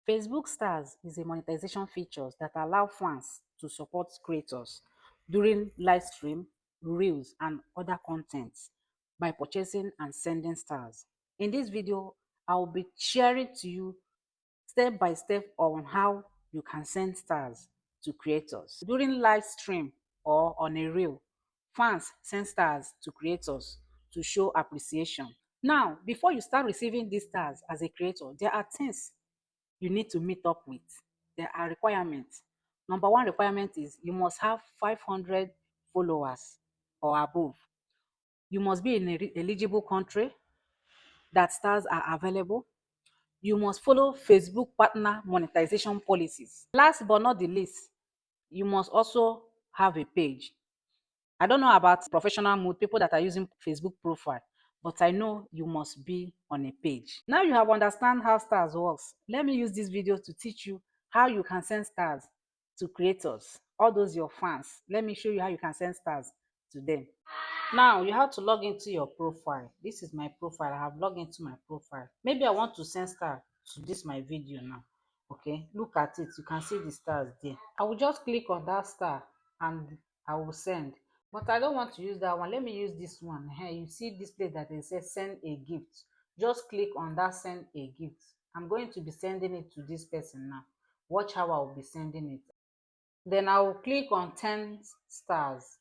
Facebook Stars is a monetization feature that allow fans to support creators during live stream, reels, and other contents by purchasing and sending stars. In this video, I will be sharing to you step by step on how you can send stars to creators. During live stream or on a reel, fans send stars to creators to show appreciation. Now, before you start receiving these stars as a creator, there are things you need to meet up with. There are requirements. Number one requirement is you must have 500 followers or above. You must be in an eligible country that stars are available. You must follow Facebook partner monetization policies. Last but not the least, you must also have a page. I don't know about professional mode, people that are using Facebook profile, but I know you must be on a page. Now you have understand how stars works. Let me use this video to teach you how you can send stars to creators, all those your fans. Let me show you how you can send stars to them. Now you have to log into your profile. This is my profile. I have logged into my profile. Maybe I want to send star to this my video now. Okay, look at it. You can see the stars there. I will just click on that star and I will send. But I don't want to use that one. Let me use this one. Here you see this place that it says send a gift. Just click on that send a gift. I'm going to be sending it to this person now. Watch how I will be sending it. Then I will click on 10 stars.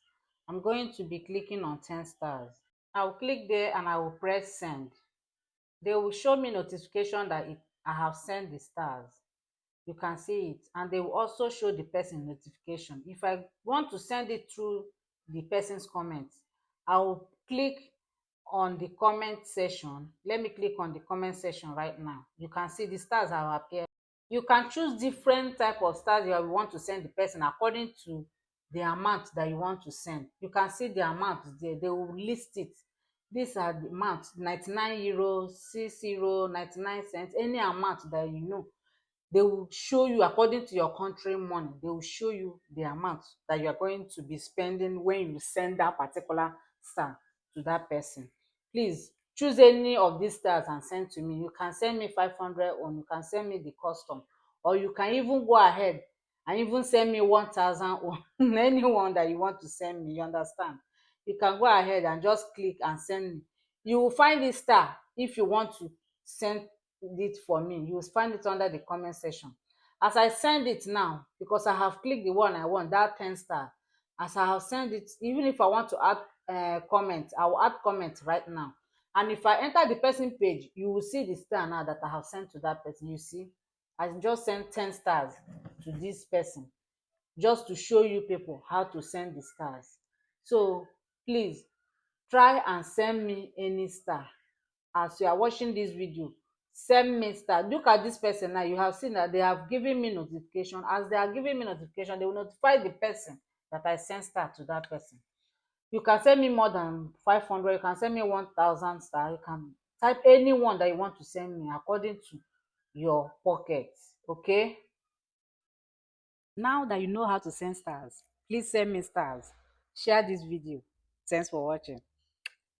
I'm going to be clicking on 10 stars. I'll click there and I will press send. They will show me notification that I have sent the stars. You can see it, and they will also show the person notification. If I want to send it through the person's comments, I will click on the comment section. Let me click on the comment section right now. You can see the stars have appeared. You can choose different type of stars you want to send the person according to the amount that you want to send. You can see the amount there. They will list it. These are the amounts: 99 euros, 60, 99 cents, any amount that you know. They will show you according to your country money. They will show you the amount that you are going to be spending when you send that particular star to that person. Please choose any of these stars and send to me. You can send me 500, or you can send me the custom, or you can even go ahead and even send me 1000, or anyone that you want to send me. You understand? You can go ahead and just click and send me. You will find this star. If you want to send it for me, you will find it under the comment section. As I send it now, because I have clicked the one I want, that 10 star, as I have sent it, even if I want to add comment, I will add comment right now. And if I enter the person page, you will see the star now that I have sent to that person. You see, I just sent 10 stars to this person, just to show you people how to send the stars. So please try and send me any star. As you are watching this video, send me star. Look at this person now. You have seen that they have given me notification. As they are giving me notification, they will notify the person that I sent star to that person. You can send me more than 500. You can send me 1000 star. You can type any one that you want to send me according to your pocket. Okay, now that you know how to send stars, please send me stars. Share this video. Thanks for watching.